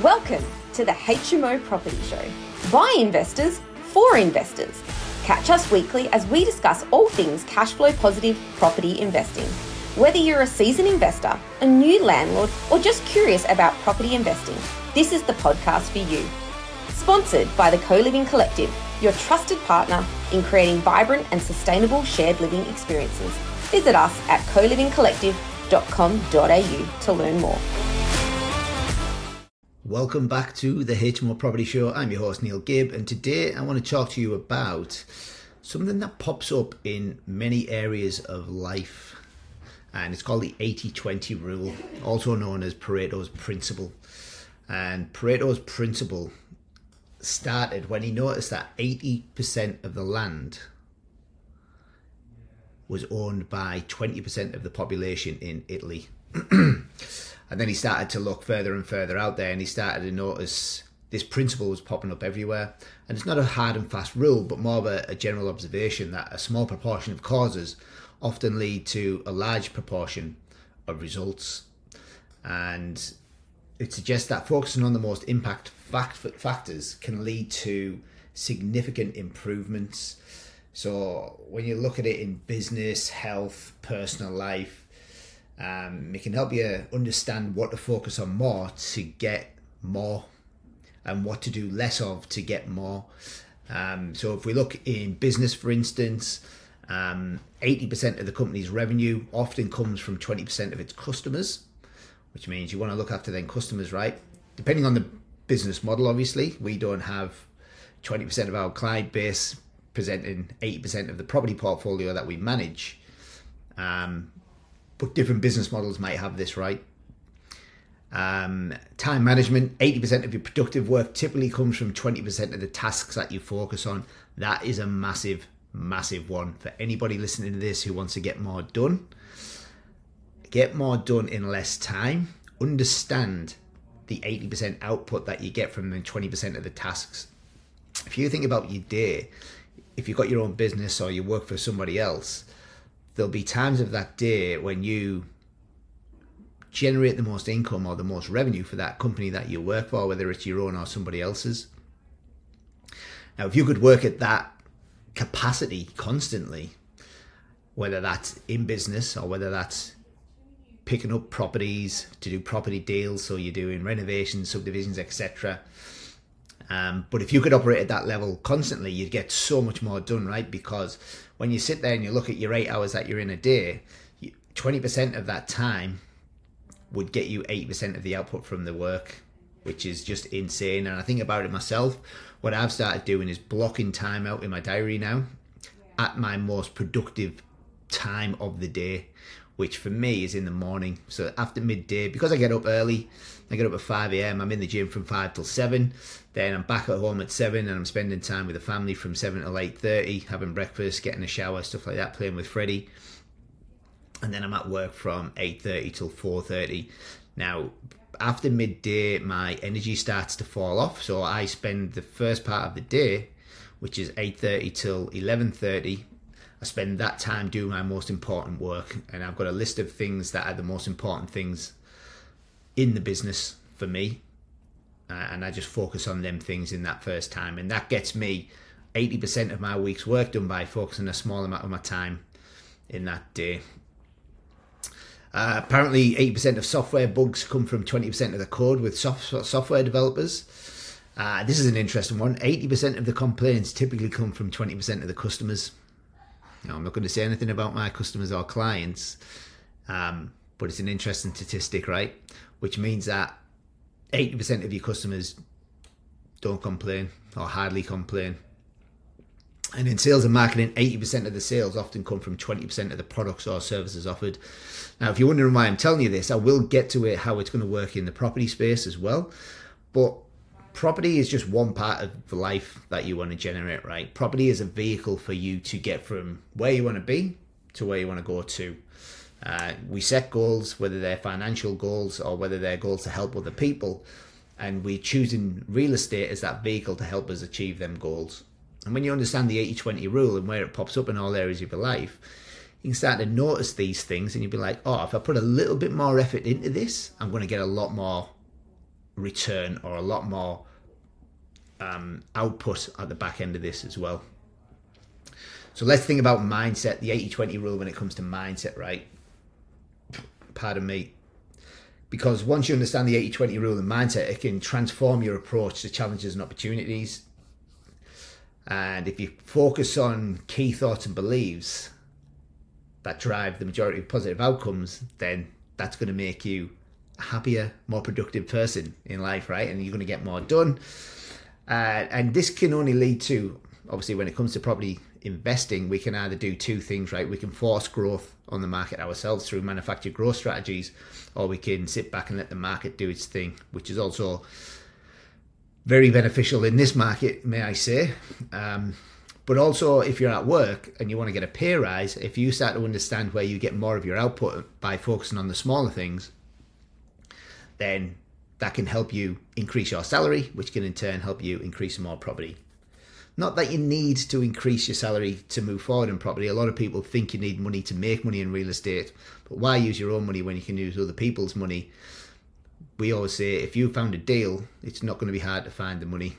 Welcome to the HMO Property Show. By investors, for investors. Catch us weekly as we discuss all things cash flow positive property investing. Whether you're a seasoned investor, a new landlord, or just curious about property investing, this is the podcast for you. Sponsored by the Co-Living Collective, your trusted partner in creating vibrant and sustainable shared living experiences. Visit us at colivingcollective.com.au to learn more. Welcome back to the HMO Property Show. I'm your host Neil Gibb, and today I want to talk to you about something that pops up in many areas of life, and it's called the 80-20 rule, also known as Pareto's Principle. And Pareto's Principle started when he noticed that 80% of the land was owned by 20% of the population in Italy. And then he started to look further and further out there, and he started to notice this principle was popping up everywhere. And it's not a hard and fast rule, but more of a general observation that a small proportion of causes often lead to a large proportion of results. And it suggests that focusing on the most impact factors can lead to significant improvements. So when you look at it in business, health, personal life, it can help you understand what to focus on more to get more, and what to do less of to get more. So if we look in business, for instance, 80% of the company's revenue often comes from 20% of its customers, which means you want to look after them customers, right? Depending on the business model, obviously, we don't have 20% of our client base presenting 80% of the property portfolio that we manage. But different business models might have this, right? Time management, 80% of your productive work typically comes from 20% of the tasks that you focus on. That is a massive, massive one for anybody listening to this who wants to get more done. Get more done in less time. Understand the 80% output that you get from the 20% of the tasks. If you think about your day, if you've got your own business or you work for somebody else, there'll be times of that day when you generate the most income or the most revenue for that company that you work for, whether it's your own or somebody else's. Now, if you could work at that capacity constantly, whether that's in business or whether that's picking up properties to do property deals, so you're doing renovations, subdivisions, etc. But if you could operate at that level constantly, you'd get so much more done, right? Because when you sit there and you look at your 8 hours that you're in a day, 20% of that time would get you 80% of the output from the work, which is just insane. And I think about it myself. What I've started doing is blocking time out in my diary now at my most productive time of the day, which for me is in the morning. So after midday, because I get up early, I get up at 5 a.m. I'm in the gym from 5 till 7. Then I'm back at home at 7, and I'm spending time with the family from 7 till 8:30, having breakfast, getting a shower, stuff like that, playing with Freddie. And then I'm at work from 8:30 till 4:30. Now, after midday, my energy starts to fall off. So I spend the first part of the day, which is 8:30 till 11:30, I spend that time doing my most important work. And I've got a list of things that are the most important things in the business for me. And I just focus on them things in that first time. And that gets me 80% of my week's work done by focusing a small amount of my time in that day. Apparently 80% of software bugs come from 20% of the code with software developers. This is an interesting one. 80% of the complaints typically come from 20% of the customers. Now, I'm not going to say anything about my customers or clients, but it's an interesting statistic, right? Which means that 80% of your customers don't complain or hardly complain. And in sales and marketing, 80% of the sales often come from 20% of the products or services offered. Now, if you're wondering why I'm telling you this, I will get to it, how it's going to work in the property space as well. But property is just one part of the life that you want to generate, right? Property is a vehicle for you to get from where you want to be to where you want to go to. We set goals, whether they're financial goals or whether they're goals to help other people, and we're choosing real estate as that vehicle to help us achieve them goals. And when you understand the 80-20 rule and where it pops up in all areas of your life, you can start to notice these things and you'll be like, oh, if I put a little bit more effort into this, I'm going to get a lot more return or a lot more output at the back end of this as well. So let's think about mindset, the 80-20 rule when it comes to mindset, right? Pardon me. Because once you understand the 80-20 rule and mindset, it can transform your approach to challenges and opportunities. And if you focus on key thoughts and beliefs that drive the majority of positive outcomes, then that's going to make you a happier, more productive person in life, right? And you're going to get more done. And this can only lead to, obviously, when it comes to property investing, we can either do two things, right? We can force growth on the market ourselves through manufactured growth strategies, or we can sit back and let the market do its thing, which is also very beneficial in this market, may I say. But also, if you're at work and you want to get a pay rise, if you start to understand where you get more of your output by focusing on the smaller things, then that can help you increase your salary, which can in turn help you increase more property. Not that you need to increase your salary to move forward in property. A lot of people think you need money to make money in real estate, but why use your own money when you can use other people's money? We always say if you found a deal, it's not going to be hard to find the money.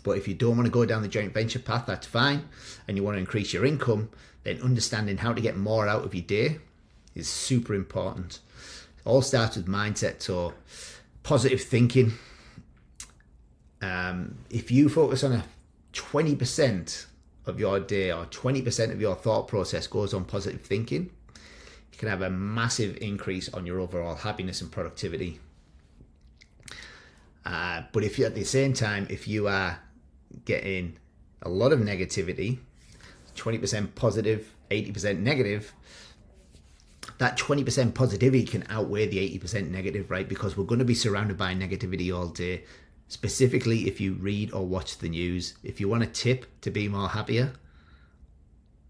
But if you don't want to go down the joint venture path, that's fine, and you want to increase your income, then understanding how to get more out of your day is super important. It all starts with mindset, so positive thinking. If you focus on a 20% of your day or 20% of your thought process goes on positive thinking, you can have a massive increase on your overall happiness and productivity. But if you, at the same time, if you are getting a lot of negativity, 20% positive, 80% negative, that 20% positivity can outweigh the 80% negative, right? Because we're going to be surrounded by negativity all day. Specifically, if you read or watch the news. If you want a tip to be more happier,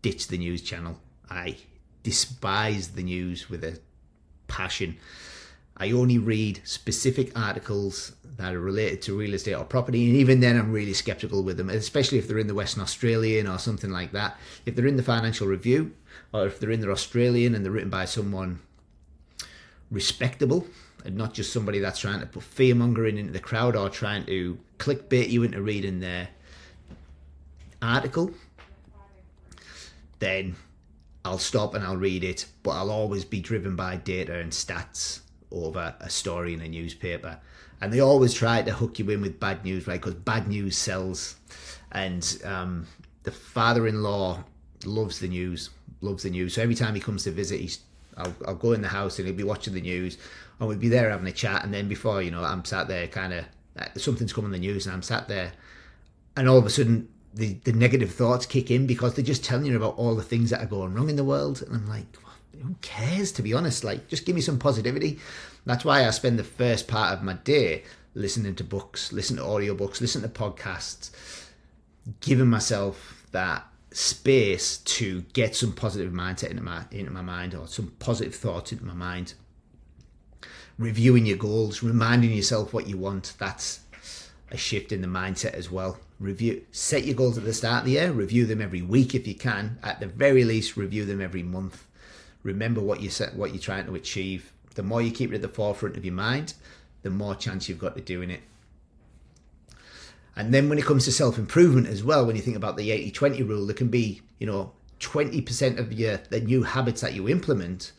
ditch the news channel. I despise the news with a passion. I only read specific articles that are related to real estate or property, and even then I'm really skeptical with them, especially if they're in the Western Australian or something like that. If they're in the Financial Review, or if they're in the Australian and they're written by someone respectable, and not just somebody that's trying to put fear-mongering into the crowd or trying to clickbait you into reading their article, then I'll stop and I'll read it, but I'll always be driven by data and stats over a story in a newspaper. And they always try to hook you in with bad news, right? Because bad news sells. And the father-in-law loves the news. So every time he comes to visit, I'll go in the house and he'll be watching the news, and we'll be there having a chat. And then before, I'm sat there kind of, something's come on the news and I'm sat there, and all of a sudden the negative thoughts kick in because they're just telling you about all the things that are going wrong in the world. And I'm like, who cares, to be honest? Like, just give me some positivity. That's why I spend the first part of my day listening to books, listening to audiobooks, listening to podcasts, giving myself that space to get some positive mindset into my mind, or some positive thoughts into my mind. Reviewing your goals, reminding yourself what you want. That's a shift in the mindset as well. Set your goals at the start of the year, review them every week if you can. At the very least, review them every month. Remember what you're trying to achieve. The more you keep it at the forefront of your mind, the more chance you've got of doing it. And then when it comes to self-improvement as well, when you think about the 80-20 rule, there can be, 20% of the new habits that you implement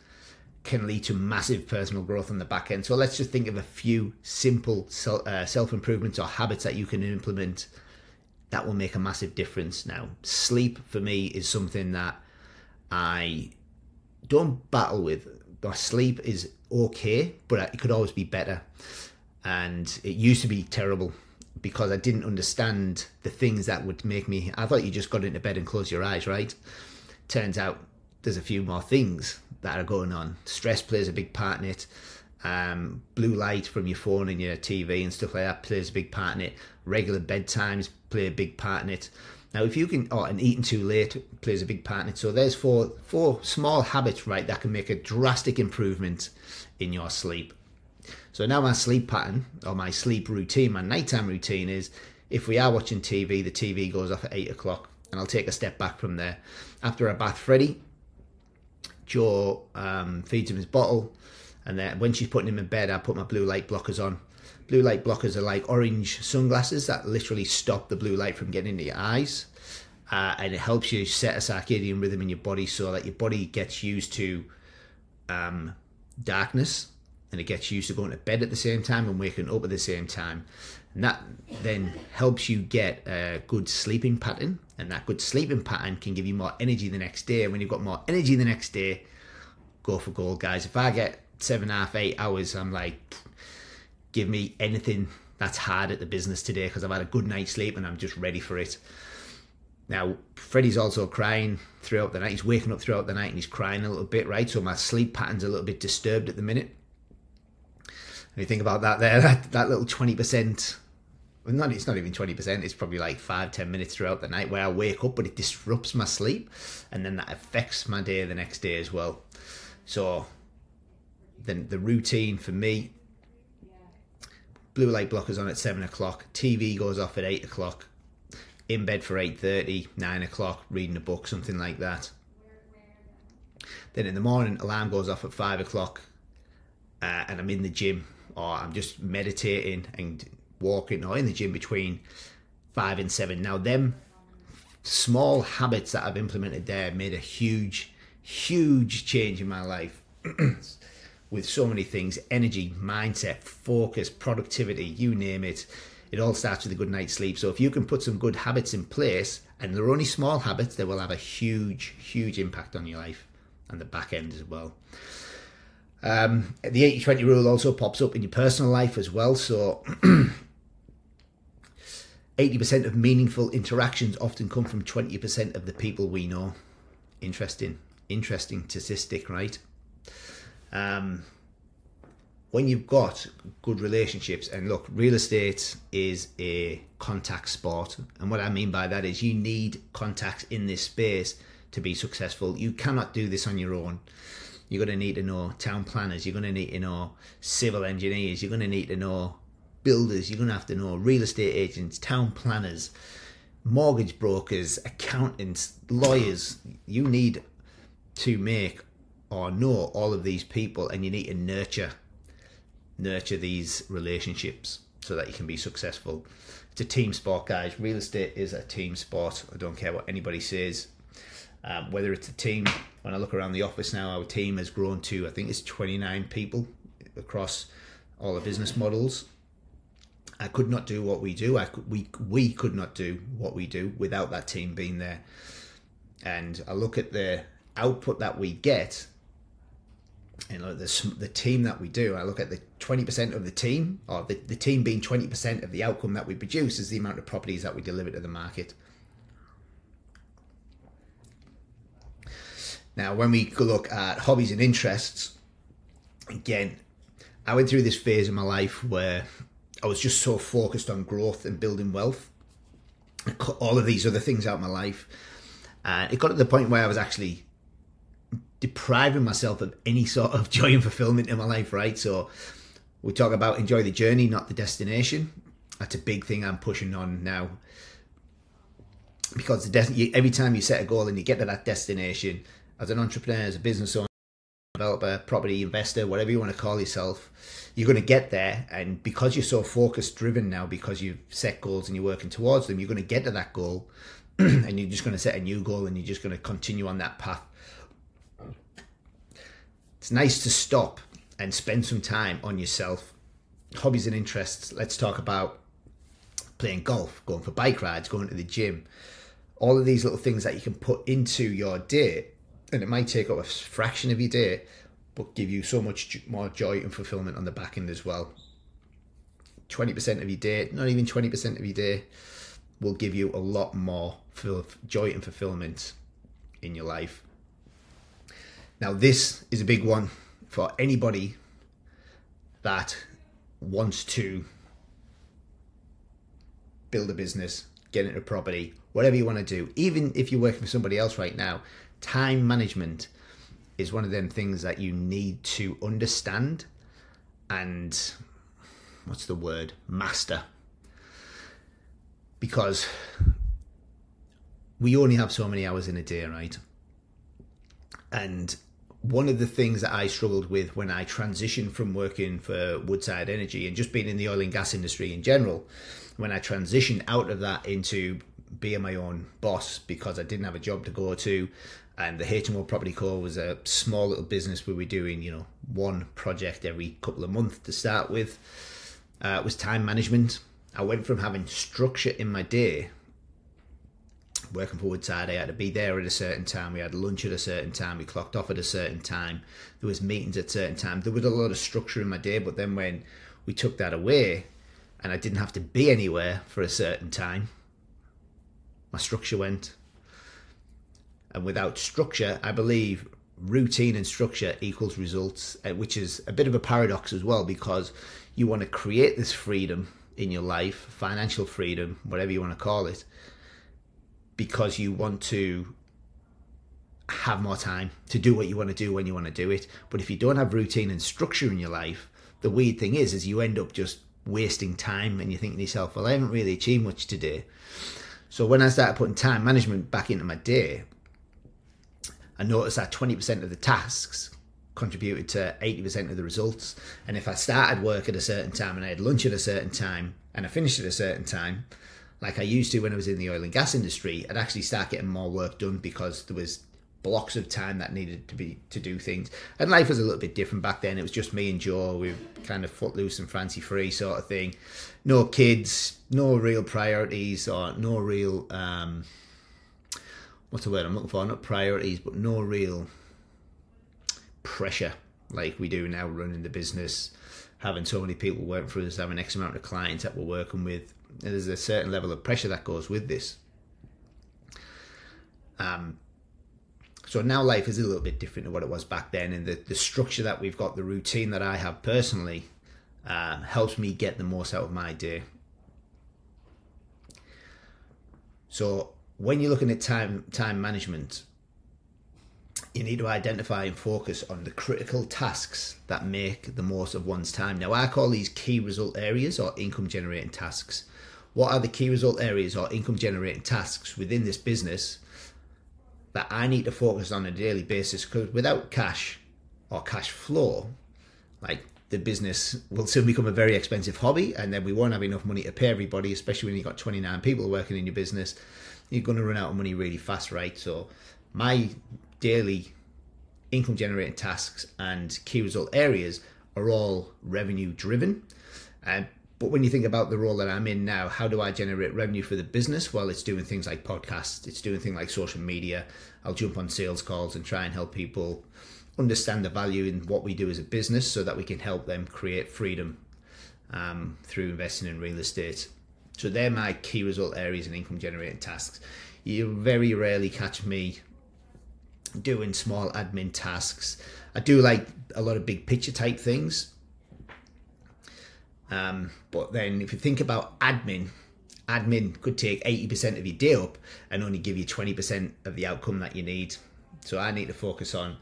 can lead to massive personal growth on the back end. So let's just think of a few simple self-improvements or habits that you can implement that will make a massive difference. Now, sleep for me is something that I don't battle with. My sleep is okay, but it could always be better. And it used to be terrible because I didn't understand the things that would make me... I thought you just got into bed and closed your eyes, right? Turns out there's a few more things that are going on. Stress plays a big part in it. Blue light from your phone and your TV and stuff like that plays a big part in it. Regular bedtimes play a big part in it. Now, if you can... and eating too late plays a big part in it. So there's four small habits, right, that can make a drastic improvement in your sleep. So now my sleep pattern, or my sleep routine, my nighttime routine is, if we are watching TV, the TV goes off at 8 o'clock, and I'll take a step back from there. After I bath Freddie, Joe feeds him his bottle, And then when she's putting him in bed, I put my blue light blockers on. Blue light blockers are like orange sunglasses that literally stop the blue light from getting into your eyes. And it helps you set a circadian rhythm in your body so that your body gets used to darkness, and it gets used to going to bed at the same time and waking up at the same time. And that then helps you get a good sleeping pattern, and that good sleeping pattern can give you more energy the next day. And when you've got more energy the next day, go for gold, guys. If I get 7.5, 8 hours, I'm like, give me anything that's hard at the business today, because I've had a good night's sleep and I'm just ready for it. Now, Freddie's also crying throughout the night. He's waking up throughout the night and he's crying a little bit, right? So my sleep pattern's a little bit disturbed at the minute. And you think about that there, that little 20%, well, it's not even 20%, it's probably like 5-10 minutes throughout the night where I wake up, but it disrupts my sleep, and then that affects my day the next day as well. So then the routine for me, blue light blockers on at 7 o'clock, TV goes off at 8 o'clock, in bed for 8:30, 9 o'clock, reading a book, something like that. Then in the morning, alarm goes off at 5 o'clock, and I'm in the gym, or I'm just meditating and walking, or in the gym between 5 and 7. Now, them small habits that I've implemented there made a huge change in my life. With so many things: energy, mindset, focus, productivity, you name it. It all starts with a good night's sleep. So if you can put some good habits in place, and they're only small habits, they will have a huge impact on your life and the back end as well. The 80-20 rule also pops up in your personal life as well. So 80% of meaningful interactions often come from 20% of the people we know. Interesting statistic, right? When you've got good relationships, and look, real estate is a contact sport, and what I mean by that is you need contacts in this space to be successful. You cannot do this on your own. You're going to need to know town planners, you're going to need to know civil engineers, you're going to need to know builders, you're going to have to know real estate agents, town planners, mortgage brokers, accountants, lawyers. You need to make or know all of these people, and you need to nurture these relationships so that you can be successful. It's a team sport, guys. Real estate is a team sport. I don't care what anybody says. Whether it's a team, when I look around the office now, our team has grown to, I think it's 29 people across all the business models. I could not do what we do. We could not do what we do without that team being there. And I look at the output that we get, and the team that we do, I look at the 20% of the team, or the team being 20% of the outcome that we produce, is the amount of properties that we deliver to the market. Now, when we look at hobbies and interests, again, I went through this phase in my life where I was just so focused on growth and building wealth. I cut all of these other things out of my life. And it got to the point where I was actually depriving myself of any sort of joy and fulfillment in my life, right? So we talk about enjoy the journey, not the destination. That's a big thing I'm pushing on now, because every time you set a goal and you get to that destination, as an entrepreneur, as a business owner, developer, property investor, whatever you want to call yourself, you're going to get there. And because you're so focus driven now, because you've set goals and you're working towards them, you're going to get to that goal and you're just going to set a new goal, and you're just going to continue on that path. It's nice to stop and spend some time on yourself. Hobbies and interests. Let's talk about playing golf, going for bike rides, going to the gym. All of these little things that you can put into your day, and it might take up a fraction of your day, but give you so much more joy and fulfillment on the back end as well. 20% of your day, not even 20% of your day, will give you a lot more joy and fulfillment in your life. Now, this is a big one for anybody that wants to build a business, get into property, whatever you want to do. Even if you're working for somebody else right now, time management is one of them things that you need to understand and, what's the word, master. Because we only have so many hours in a day, right? And one of the things that I struggled with when I transitioned from working for Woodside Energy and just being in the oil and gas industry in general, when I transitioned out of that into being my own boss because I didn't have a job to go to, and the HMO Property Co was a small little business where we're doing, one project every couple of months to start with, it was time management. I went from having structure in my day. Working for Woodside, I had to be there at a certain time. We had lunch at a certain time. We clocked off at a certain time. There was meetings at a certain time. There was a lot of structure in my day. But then when we took that away and I didn't have to be anywhere for a certain time, my structure went. And without structure, I believe routine and structure equals results, which is a bit of a paradox as well, because you want to create this freedom in your life, financial freedom, whatever you want to call it, because you want to have more time to do what you want to do when you want to do it. But if you don't have routine and structure in your life, the weird thing is you end up just wasting time, and you think to yourself, well, I haven't really achieved much today. So when I started putting time management back into my day, I noticed that 20% of the tasks contributed to 80% of the results. And if I started work at a certain time and I had lunch at a certain time and I finished at a certain time, like I used to when I was in the oil and gas industry, I'd actually start getting more work done because there was blocks of time that needed to do things. And life was a little bit different back then. It was just me and Joe. We were kind of footloose and fancy free sort of thing. No kids, no real priorities, or no real, what's the word I'm looking for? Not priorities, but no real pressure like we do now running the business, having so many people working for us, having X amount of clients that we're working with. There's a certain level of pressure that goes with this. So now life is a little bit different to what it was back then, and the structure that we've got, the routine that I have personally, helps me get the most out of my day. So when you're looking at time management, you need to identify and focus on the critical tasks that make the most of one's time. Now, I call these key result areas or income generating tasks. What are the key result areas or income generating tasks within this business that I need to focus on a daily basis? Because without cash or cash flow, like, the business will soon become a very expensive hobby, and then we won't have enough money to pay everybody, especially when you've got 29 people working in your business. You're going to run out of money really fast, right? So my daily income generating tasks and key result areas are all revenue driven. But when you think about the role that I'm in now, how do I generate revenue for the business? Well, it's doing things like podcasts, it's doing things like social media. I'll jump on sales calls and try and help people understand the value in what we do as a business so that we can help them create freedom through investing in real estate. So they're my key result areas and income generating tasks. You very rarely catch me doing small admin tasks. I do like a lot of big picture type things. But then if you think about admin could take 80% of your day up and only give you 20% of the outcome that you need. So I need to focus on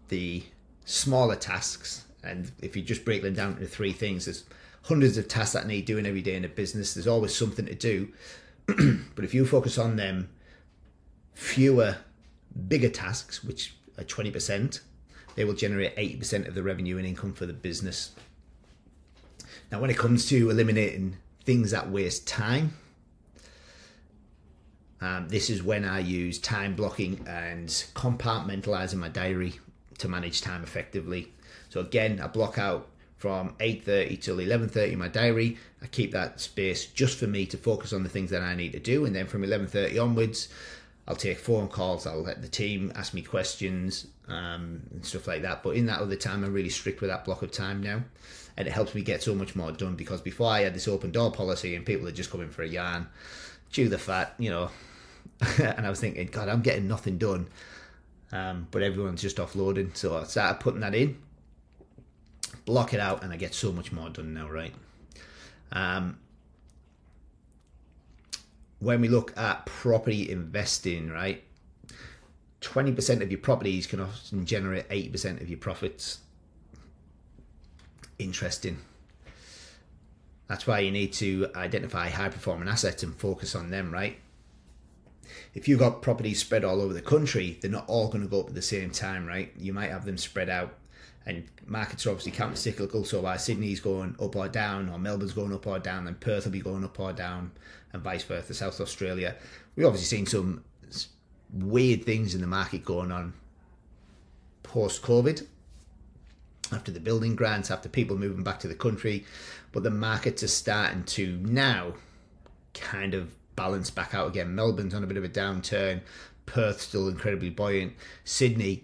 the smaller tasks. And if you just break them down into three things, there's hundreds of tasks that need doing every day in a business. There's always something to do. But if you focus on them, fewer bigger tasks, which are 20%, they will generate 80% of the revenue and income for the business. Now, when it comes to eliminating things that waste time, this is when I use time blocking and compartmentalizing my diary to manage time effectively. So again, I block out from 8:30 till 11:30 in my diary. I keep that space just for me to focus on the things that I need to do. And then from 11:30 onwards, I'll take phone calls. I'll let the team ask me questions and stuff like that. But in that other time, I'm really strict with that block of time now. And it helps me get so much more done, because before I had this open door policy and people would just come in for a yarn, chew the fat, and I was thinking, God, I'm getting nothing done. But everyone's just offloading. So I started putting that in, block it out, and I get so much more done now, right? When we look at property investing, right, 20% of your properties can often generate 80% of your profits. Interesting. That's why you need to identify high performing assets and focus on them, right? if you've got properties spread all over the country, they're not all going to go up at the same time, right? You might have them spread out, and markets are obviously counter-cyclical, so while Sydney's going up or down, or Melbourne's going up or down, then Perth will be going up or down, and vice versa. South Australia, we've obviously seen some weird things in the market going on post-COVID, after the building grants, after people moving back to the country, but the markets are starting to now kind of balance back out again. Melbourne's on a bit of a downturn, Perth's still incredibly buoyant. Sydney,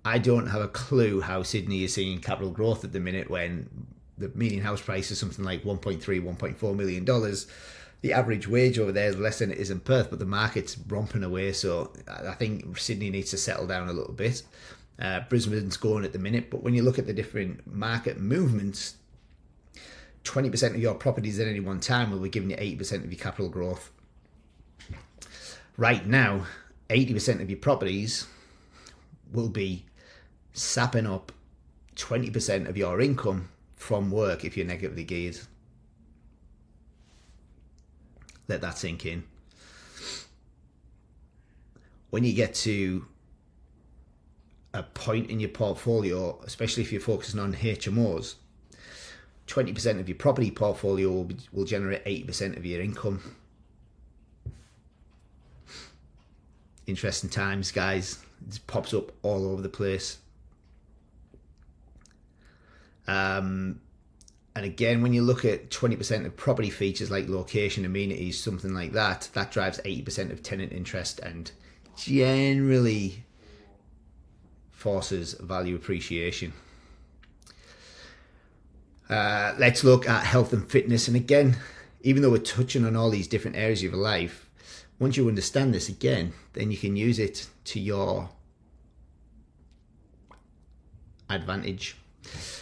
I don't have a clue how Sydney is seeing capital growth at the minute when the median house price is something like $1.4 million. The average wage over there is less than it is in Perth, but the market's romping away. So I think Sydney needs to settle down a little bit. Brisbane's going at the minute, but when you look at the different market movements, 20% of your properties at any one time will be giving you 80% of your capital growth. Right now, 80% of your properties will be sapping up 20% of your income from work if you're negatively geared. Let that sink in. When you get to a point in your portfolio, especially if you're focusing on HMOs, 20% of your property portfolio will generate 80% of your income. Interesting times, guys. It pops up all over the place. And again, when you look at 20% of property features like location, amenities, something like that, that drives 80% of tenant interest and generally forces value appreciation. Let's look at health and fitness. And again, even though we're touching on all these different areas of your life, once you understand this again, then you can use it to your advantage.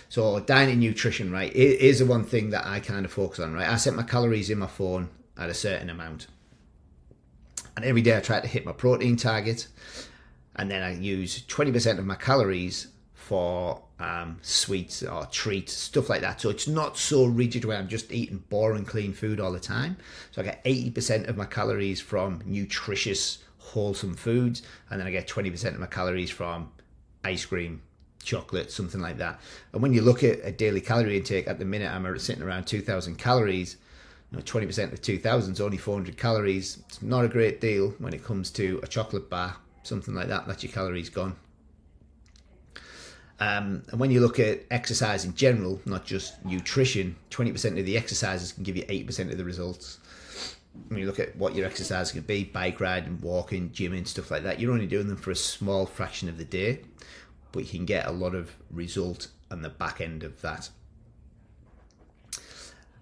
So diet and nutrition, right, is the one thing that I kind of focus on, right? I set my calories in my phone at a certain amount. And every day I try to hit my protein target. And then I use 20% of my calories for sweets or treats, stuff like that. So it's not so rigid where I'm just eating boring, clean food all the time. So I get 80% of my calories from nutritious, wholesome foods. And then I get 20% of my calories from ice cream, chocolate, something like that. And when you look at a daily calorie intake, at the minute I'm sitting around 2,000 calories. 20% of 2,000 is only 400 calories. It's not a great deal when it comes to a chocolate bar, something like that. That's your calories gone. And when you look at exercise in general, not just nutrition, 20% of the exercises can give you 8% of the results. When you look at what your exercise could be, bike riding, walking, gymming, stuff like that, you're only doing them for a small fraction of the day, but you can get a lot of result on the back end of that.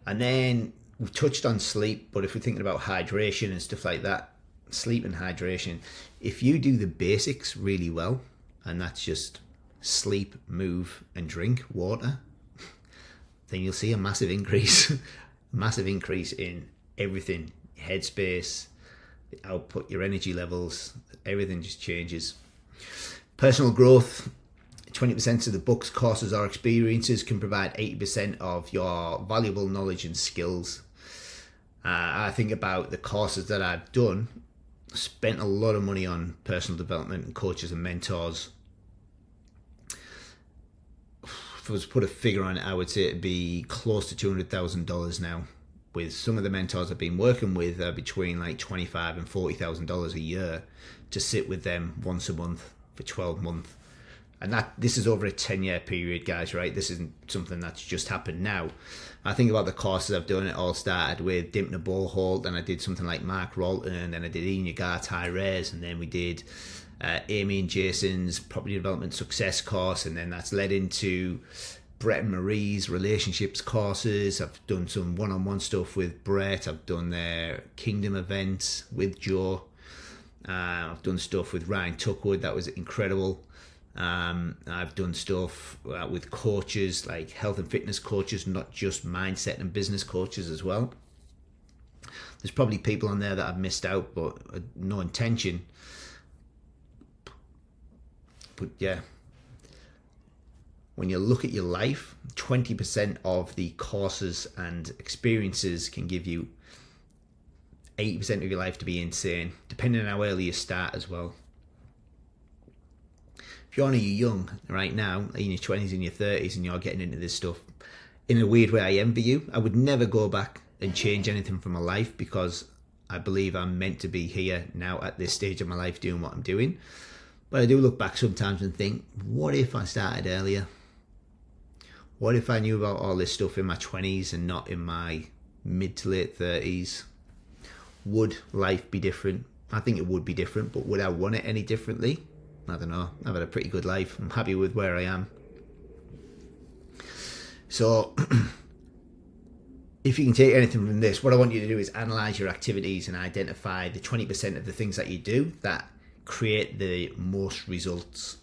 And then we've touched on sleep, but if we're thinking about hydration and stuff like that, sleep and hydration, if you do the basics really well, and that's just sleep, move, and drink water, then you'll see a massive increase, massive increase in everything, headspace, the output, your energy levels, everything just changes. Personal growth, 20% of the books, courses, or experiences can provide 80% of your valuable knowledge and skills. I think about the courses that I've done, spent a lot of money on personal development and coaches and mentors. If I was to put a figure on it, I would say it'd be close to $200,000 now. With some of the mentors I've been working with, between like $25,000 and $40,000 a year to sit with them once a month for 12 months. And this is over a 10-year period, guys, right? This isn't something that's just happened now. I think about the courses I've done. It all started with Dimpner Boholt, then I did something like Mark Rolton, then I did Ian Yagar's High Res, and then we did Amy and Jason's Property Development Success course, and then that's led into Brett and Marie's relationships courses. I've done some one-on-one stuff with Brett. I've done their Kingdom events with Joe. I've done stuff with Ryan Tuckwood. That was incredible. I've done stuff with coaches, like health and fitness coaches, not just mindset and business coaches as well. There's probably people on there that I've missed out, but no intention. But yeah, when you look at your life, 20% of the courses and experiences can give you 80% of your life to be insane, depending on how early you start as well. If you're only young right now, in your 20s and your 30s, and you're getting into this stuff, in a weird way, I envy you. I would never go back and change anything from my life, because I believe I'm meant to be here now at this stage of my life doing what I'm doing. But I do look back sometimes and think, what if I started earlier? What if I knew about all this stuff in my 20s and not in my mid to late 30s? Would life be different? I think it would be different, but would I want it any differently? I don't know. I've had a pretty good life. I'm happy with where I am. So if you can take anything from this, what I want you to do is analyze your activities and identify the 20% of the things that you do that create the most results.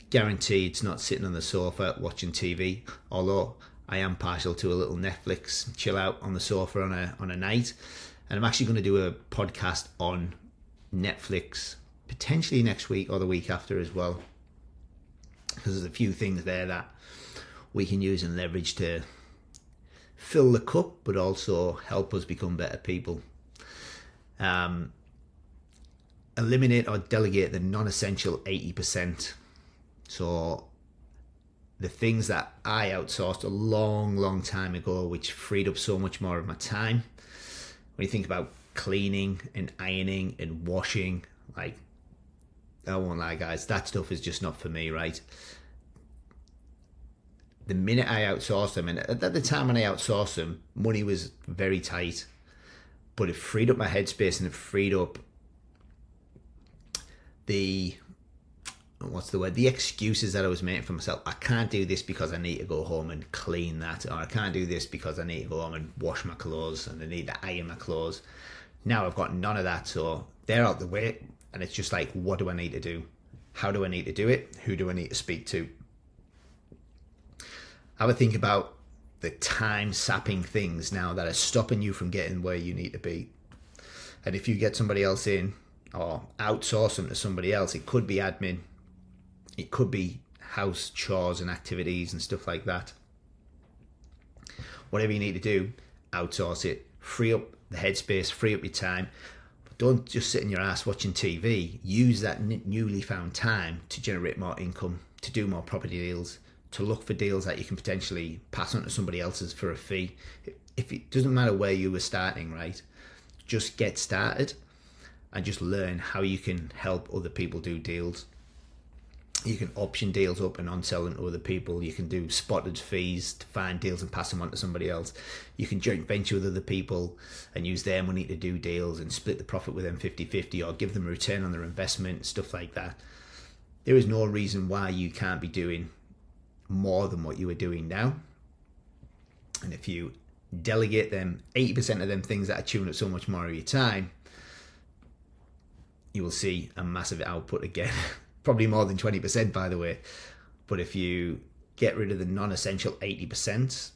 Guarantee it's not sitting on the sofa watching TV, although I am partial to a little Netflix chill out on the sofa on a night. And I'm actually going to do a podcast on Netflix potentially next week or the week after as well, because there's a few things there that we can use and leverage to fill the cup, but also help us become better people. Eliminate or delegate the non-essential 80%. So the things that I outsourced a long time ago, which freed up so much more of my time. When you think about cleaning and ironing and washing, like, I won't lie guys, that stuff is just not for me, right? The minute I outsourced them, and at the time when I outsourced them, money was very tight, but it freed up my headspace and it freed up the excuses that I was making for myself. I can't do this because I need to go home and clean that, or I can't do this because I need to go home and wash my clothes and I need to iron my clothes. Now I've got none of that, so they're out the way, and it's just like, what do I need to do? How do I need to do it? Who do I need to speak to? Have a think about the time-sapping things now that are stopping you from getting where you need to be. And if you get somebody else in or outsource them to somebody else, it could be admin, it could be house chores and activities and stuff like that. Whatever you need to do, outsource it. Free up the headspace, free up your time. But don't just sit in your ass watching TV. Use that newly found time to generate more income, to do more property deals, to look for deals that you can potentially pass on to somebody else's for a fee. If it doesn't matter where you were starting, right? Just get started and just learn how you can help other people do deals. You can option deals up and on-sell them to other people. You can do spotted fees to find deals and pass them on to somebody else. You can joint venture with other people and use their money to do deals and split the profit with them 50-50, or give them a return on their investment, stuff like that. There is no reason why you can't be doing more than what you are doing now. And if you delegate them 80% of them things that are chewing up so much more of your time, you will see a massive output again. Probably more than 20%, by the way. But if you get rid of the non-essential 80%,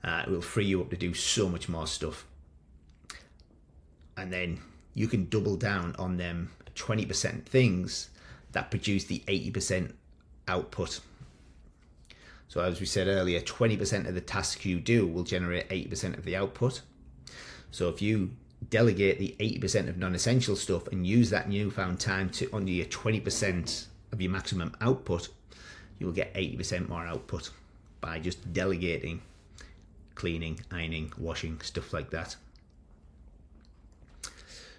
it will free you up to do so much more stuff. And then you can double down on them 20% things that produce the 80% output. So as we said earlier, 20% of the tasks you do will generate 80% of the output. So if you delegate the 80% of non-essential stuff and use that newfound time to under your 20% of your maximum output, you'll get 80% more output by just delegating cleaning, ironing, washing, stuff like that.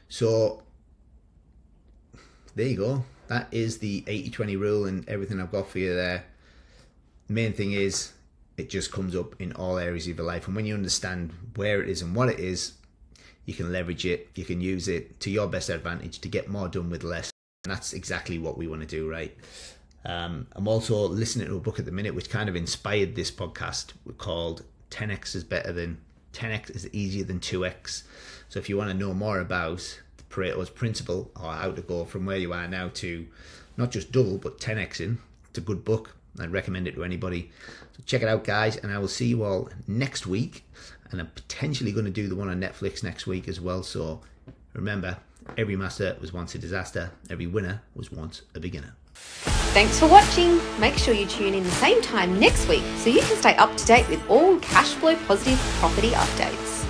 So there you go. That is the 80-20 rule and everything I've got for you there. Main thing is, it just comes up in all areas of your life, and when you understand where it is and what it is, you can leverage it, you can use it to your best advantage to get more done with less. And that's exactly what we want to do, right? I'm also listening to a book at the minute which kind of inspired this podcast, called 10x is easier than 2x. So if you want to know more about Pareto's Principle, or how to go from where you are now to not just double but 10xing, it's a good book. I'd recommend it to anybody. So check it out, guys, and I will see you all next week. And I'm potentially going to do the one on Netflix next week as well. So remember, every master was once a disaster. Every winner was once a beginner. Thanks for watching. Make sure you tune in the same time next week so you can stay up to date with all cash flow positive property updates.